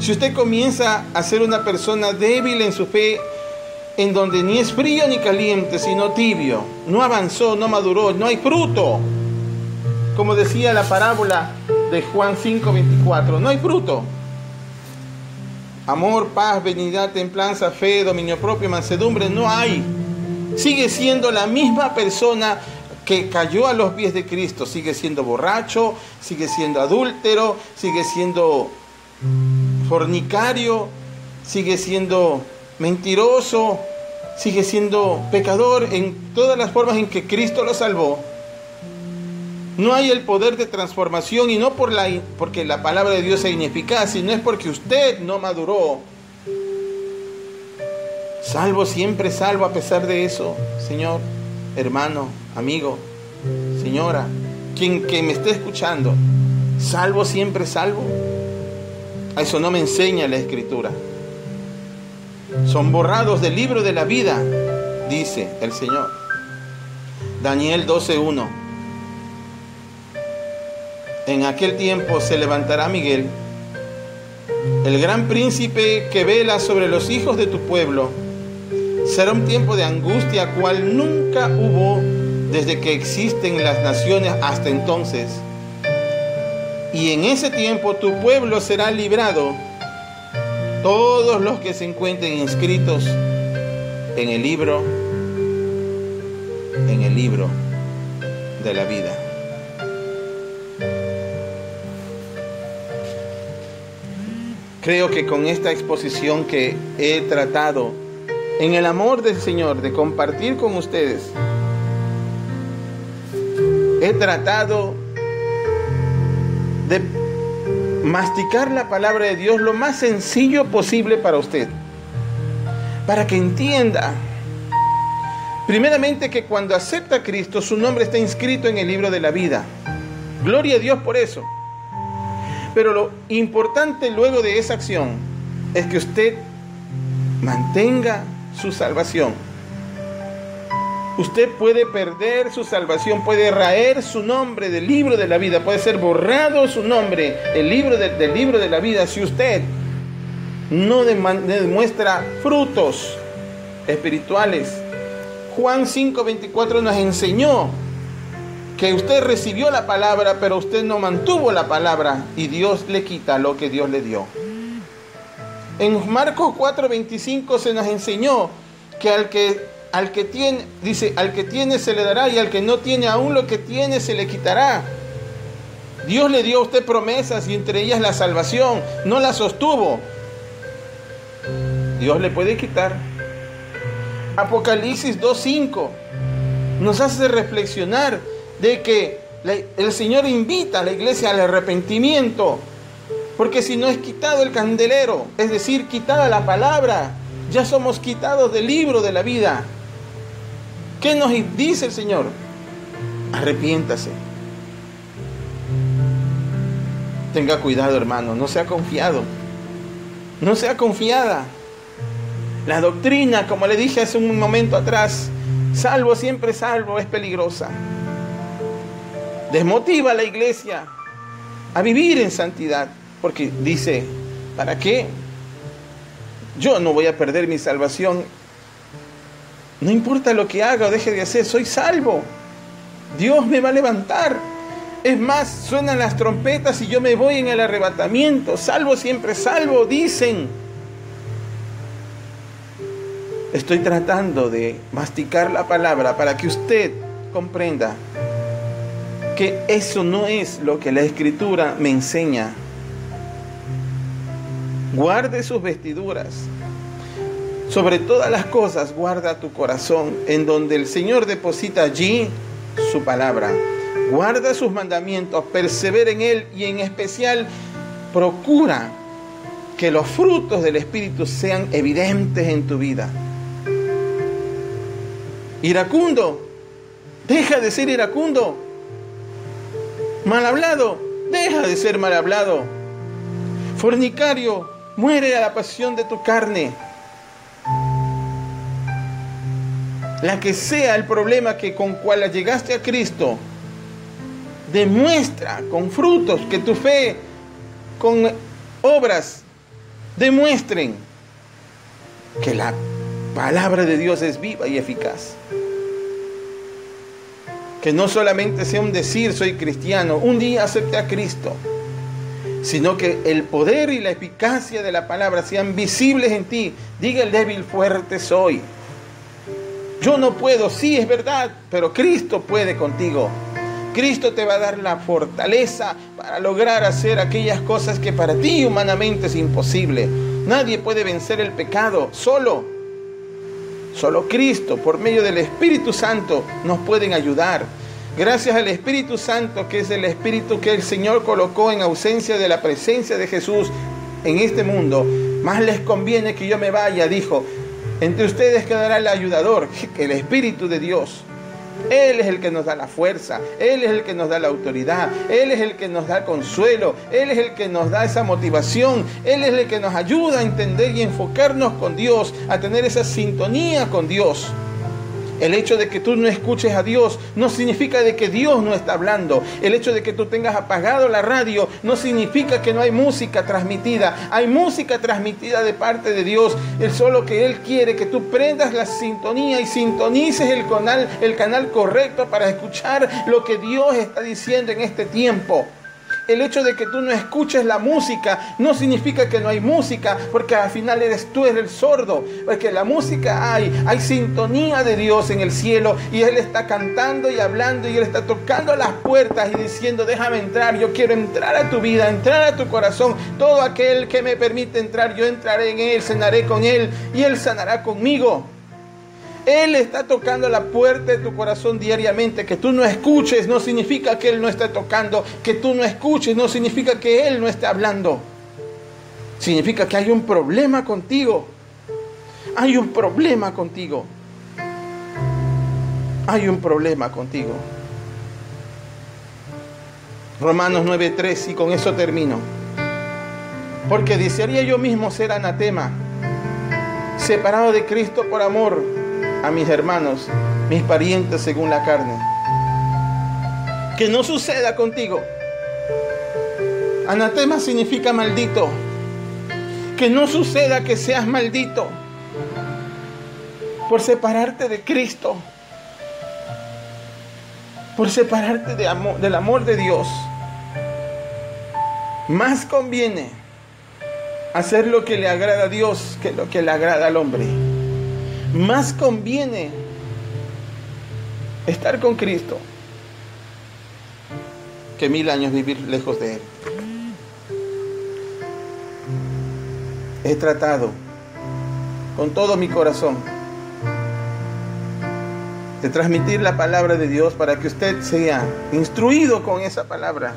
si usted comienza a ser una persona débil en su fe, en donde ni es frío ni caliente, sino tibio. No avanzó, no maduró, no hay fruto. Como decía la parábola de Juan 5:24, no hay fruto. Amor, paz, benignidad, templanza, fe, dominio propio, mansedumbre, no hay. Sigue siendo la misma persona que cayó a los pies de Cristo. Sigue siendo borracho, sigue siendo adúltero, sigue siendo fornicario, sigue siendo mentiroso, sigue siendo pecador en todas las formas en que Cristo lo salvó. No hay el poder de transformación, y no porque la palabra de Dios sea ineficaz, sino es porque usted no maduró. Salvo, siempre salvo a pesar de eso, Señor, hermano, amigo, señora, quien que me esté escuchando, salvo, siempre salvo. A eso no me enseña la Escritura. Son borrados del libro de la vida, dice el Señor. Daniel 12:1. En aquel tiempo se levantará Miguel, el gran príncipe que vela sobre los hijos de tu pueblo. Será un tiempo de angustia cual nunca hubo desde que existen las naciones hasta entonces. Y en ese tiempo tu pueblo será librado, todos los que se encuentren inscritos en el libro de la vida. Creo que con esta exposición que he tratado, en el amor del Señor, de compartir con ustedes, he tratado de masticar la palabra de Dios lo más sencillo posible para usted, para que entienda, primeramente, que cuando acepta a Cristo, su nombre está inscrito en el libro de la vida. Gloria a Dios por eso. Pero lo importante luego de esa acción es que usted mantenga su salvación. Usted puede perder su salvación, puede raer su nombre del libro de la vida, puede ser borrado su nombre del libro de la vida si usted no demuestra frutos espirituales. Juan 5:24 nos enseñó que usted recibió la palabra, pero usted no mantuvo la palabra, y Dios le quita lo que Dios le dio. En Marcos 4:25 se nos enseñó que al que tiene, dice, al que tiene se le dará, y al que no tiene, aún lo que tiene se le quitará. Dios le dio a usted promesas, y entre ellas la salvación. No la sostuvo. Dios le puede quitar. Apocalipsis 2:5 nos hace reflexionar de que el Señor invita a la iglesia al arrepentimiento, porque si no es quitado el candelero, es decir, quitada la palabra, ya somos quitados del libro de la vida. ¿Qué nos dice el Señor? Arrepiéntase. Tenga cuidado, hermano, no sea confiado, no sea confiada. La doctrina, como le dije hace un momento atrás, salvo, siempre salvo, es peligrosa. Desmotiva a la iglesia a vivir en santidad, porque dice, ¿para qué? Yo no voy a perder mi salvación. No importa lo que haga o deje de hacer, soy salvo. Dios me va a levantar. Es más, suenan las trompetas y yo me voy en el arrebatamiento. Salvo, siempre salvo, dicen. Estoy tratando de masticar la palabra para que usted comprenda que eso no es lo que la Escritura me enseña. Guarde sus vestiduras. Sobre todas las cosas, guarda tu corazón, en donde el Señor deposita allí su palabra. Guarda sus mandamientos, persevera en Él, y en especial procura que los frutos del Espíritu sean evidentes en tu vida. Iracundo, deja de ser iracundo. Mal hablado, deja de ser mal hablado. Fornicario, muere a la pasión de tu carne. La que sea el problema que con cual llegaste a Cristo, demuestra con frutos, que tu fe con obras demuestren que palabra de Dios es viva y eficaz. Que no solamente sea un decir soy cristiano, un día acepté a Cristo, sino que el poder y la eficacia de la palabra sean visibles en ti. Diga el débil, fuerte soy. Yo no puedo, sí es verdad, pero Cristo puede contigo. Cristo te va a dar la fortaleza para lograr hacer aquellas cosas que para ti humanamente es imposible. Nadie puede vencer el pecado solo. Solo Cristo, por medio del Espíritu Santo, nos pueden ayudar. Gracias al Espíritu Santo, que es el Espíritu que el Señor colocó en ausencia de la presencia de Jesús en este mundo, más les conviene que yo me vaya, dijo. Entre ustedes quedará el ayudador, el Espíritu de Dios. Él es el que nos da la fuerza, Él es el que nos da la autoridad, Él es el que nos da consuelo, Él es el que nos da esa motivación, Él es el que nos ayuda a entender y enfocarnos con Dios, a tener esa sintonía con Dios. El hecho de que tú no escuches a Dios no significa de que Dios no está hablando. El hecho de que tú tengas apagado la radio no significa que no hay música transmitida. Hay música transmitida de parte de Dios. Es solo que Él quiere que tú prendas la sintonía y sintonices el canal correcto para escuchar lo que Dios está diciendo en este tiempo. El hecho de que tú no escuches la música no significa que no hay música, porque al final eres el sordo, porque la música hay sintonía de Dios en el cielo y Él está cantando y hablando y Él está tocando las puertas y diciendo déjame entrar, yo quiero entrar a tu vida, entrar a tu corazón. Todo aquel que me permite entrar, yo entraré en Él, cenaré con Él y Él sanará conmigo. Él está tocando la puerta de tu corazón diariamente. Que tú no escuches no significa que Él no esté tocando. Que tú no escuches no significa que Él no esté hablando. Significa que hay un problema contigo. Hay un problema contigo. Hay un problema contigo. Romanos 9:3, y con eso termino. Porque desearía yo mismo ser anatema, separado de Cristo por amor a mis hermanos, mis parientes según la carne. Que no suceda contigo. Anatema significa maldito. Que no suceda que seas maldito por separarte de Cristo, por separarte del amor de Dios. Más conviene hacer lo que le agrada a Dios que lo que le agrada al hombre. Más conviene estar con Cristo que 1000 años vivir lejos de Él. He tratado con todo mi corazón de transmitir la palabra de Dios para que usted sea instruido con esa palabra.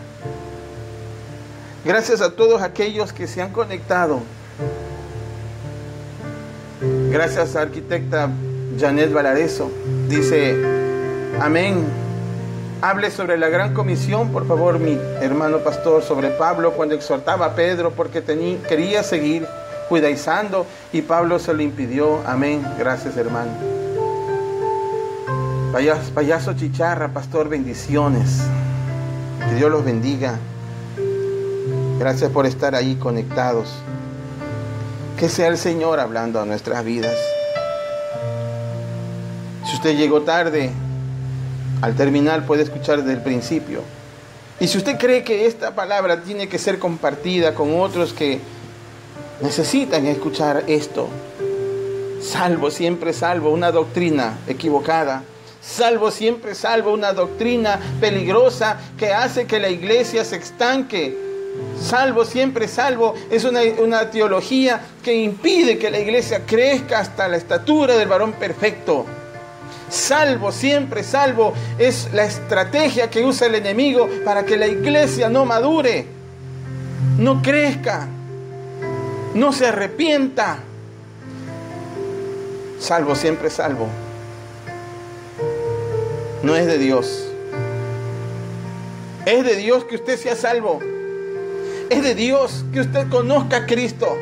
Gracias a todos aquellos que se han conectado. Gracias a arquitecta Janet Valareso. Dice, amén. Hable sobre la gran comisión, por favor, mi hermano pastor, sobre Pablo cuando exhortaba a Pedro porque quería seguir judaizando y Pablo se lo impidió. Amén. Gracias, hermano. Payaso Chicharra, pastor, bendiciones. Que Dios los bendiga. Gracias por estar ahí conectados. Que sea el Señor hablando a nuestras vidas. Si usted llegó tarde, al terminar puede escuchar desde el principio. Y si usted cree que esta palabra tiene que ser compartida con otros que necesitan escuchar esto, salvo, siempre salvo, una doctrina equivocada. Salvo, siempre salvo, una doctrina peligrosa que hace que la iglesia se estanque. Salvo, siempre salvo, es una teología que impide que la iglesia crezca hasta la estatura del varón perfecto. Salvo, siempre salvo, es la estrategia que usa el enemigo para que la iglesia no madure, no crezca, no se arrepienta. Salvo, siempre salvo, no es de Dios. Es de Dios que usted sea salvo. Es de Dios que usted conozca a Cristo.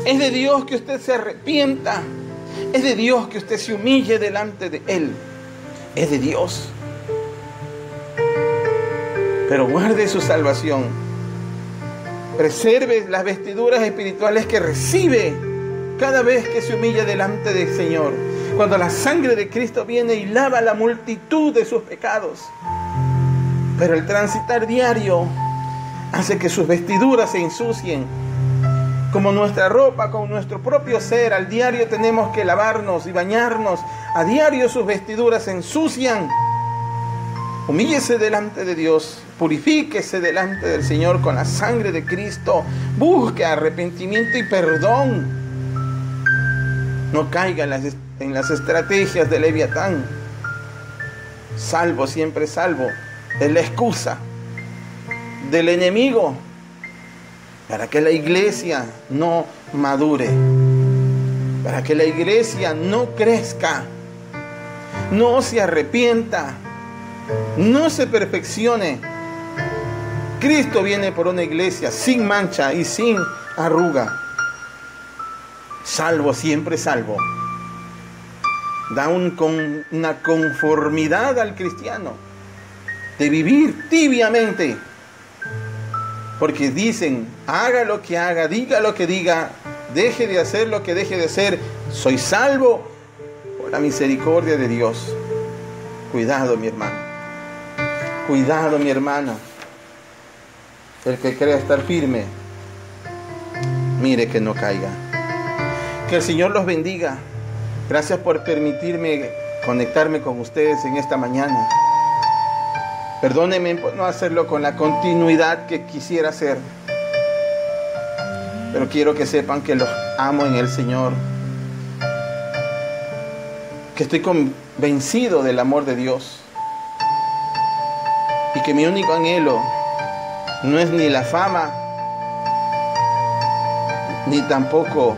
Es de Dios que usted se arrepienta. Es de Dios que usted se humille delante de Él. Es de Dios. Pero guarde su salvación. Preserve las vestiduras espirituales que recibe cada vez que se humilla delante del Señor, cuando la sangre de Cristo viene y lava la multitud de sus pecados. Pero el transitar diario hace que sus vestiduras se ensucien. Como nuestra ropa, con nuestro propio ser, al diario tenemos que lavarnos y bañarnos. A diario sus vestiduras se ensucian. Humíllese delante de Dios, purifíquese delante del Señor con la sangre de Cristo. Busque arrepentimiento y perdón. No caiga en las estrategias de Leviatán. Salvo, siempre salvo. Es la excusa del enemigo para que la iglesia no madure, para que la iglesia no crezca, no se arrepienta, no se perfeccione. Cristo viene por una iglesia sin mancha y sin arruga. Salvo, siempre salvo. Da una conformidad al cristiano de vivir tibiamente. Porque dicen, haga lo que haga, diga lo que diga, deje de hacer lo que deje de hacer, soy salvo por la misericordia de Dios. Cuidado, mi hermano. Cuidado, mi hermana. El que crea estar firme, mire que no caiga. Que el Señor los bendiga. Gracias por permitirme conectarme con ustedes en esta mañana. Perdónenme por no hacerlo con la continuidad que quisiera hacer. Pero quiero que sepan que los amo en el Señor. Que estoy convencido del amor de Dios. Y que mi único anhelo no es ni la fama, ni tampoco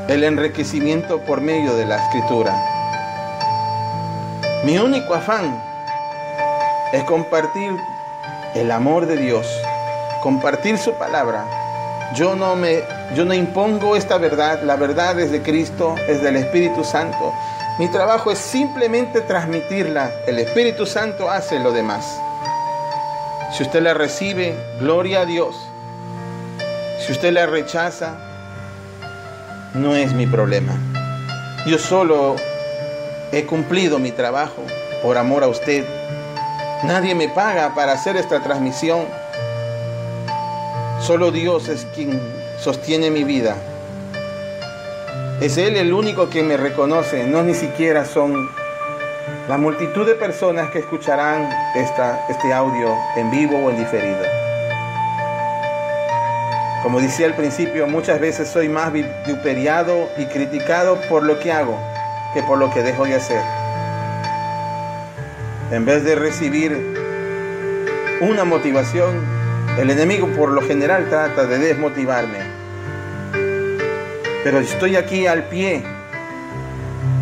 el enriquecimiento por medio de la Escritura. Mi único afán es compartir el amor de Dios, compartir su palabra. Yo no impongo esta verdad. La verdad es de Cristo, es del Espíritu Santo. Mi trabajo es simplemente transmitirla. El Espíritu Santo hace lo demás. Si usted la recibe, gloria a Dios. Si usted la rechaza, no es mi problema. Yo solo he cumplido mi trabajo por amor a usted. Nadie me paga para hacer esta transmisión. Solo Dios es quien sostiene mi vida. Es Él el único que me reconoce. No ni siquiera son la multitud de personas que escucharán este audio en vivo o en diferido. Como decía al principio, muchas veces soy más vituperiado y criticado por lo que hago que por lo que dejo de hacer. En vez de recibir una motivación, el enemigo por lo general trata de desmotivarme. Pero estoy aquí al pie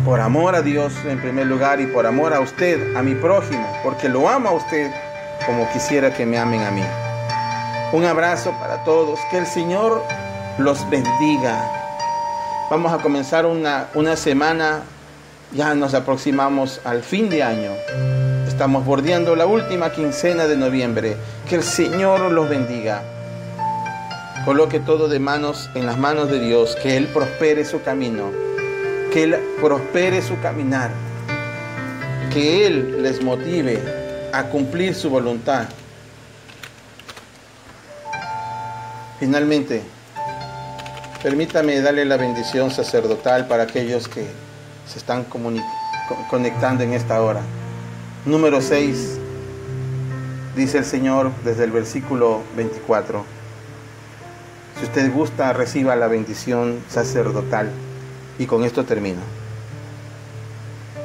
por amor a Dios en primer lugar y por amor a usted, a mi prójimo, porque lo amo a usted como quisiera que me amen a mí. Un abrazo para todos, que el Señor los bendiga. Vamos a comenzar una semana, ya nos aproximamos al fin de año. Estamos bordeando la última quincena de noviembre. Que el Señor los bendiga. Coloque todo en las manos de Dios. Que Él prospere su camino. Que Él prospere su caminar. Que Él les motive a cumplir su voluntad. Finalmente, permítame darle la bendición sacerdotal para aquellos que se están conectando en esta hora. Número 6, dice el Señor desde el versículo 24. Si usted gusta, reciba la bendición sacerdotal. Y con esto termino.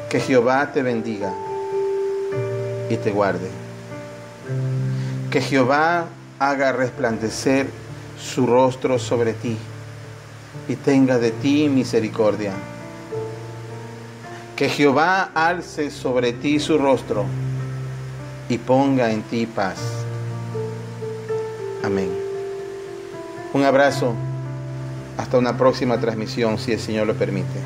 Que Jehová te bendiga y te guarde. Que Jehová haga resplandecer su rostro sobre ti y tenga de ti misericordia. Que Jehová alce sobre ti su rostro y ponga en ti paz. Amén. Un abrazo. Hasta una próxima transmisión, si el Señor lo permite.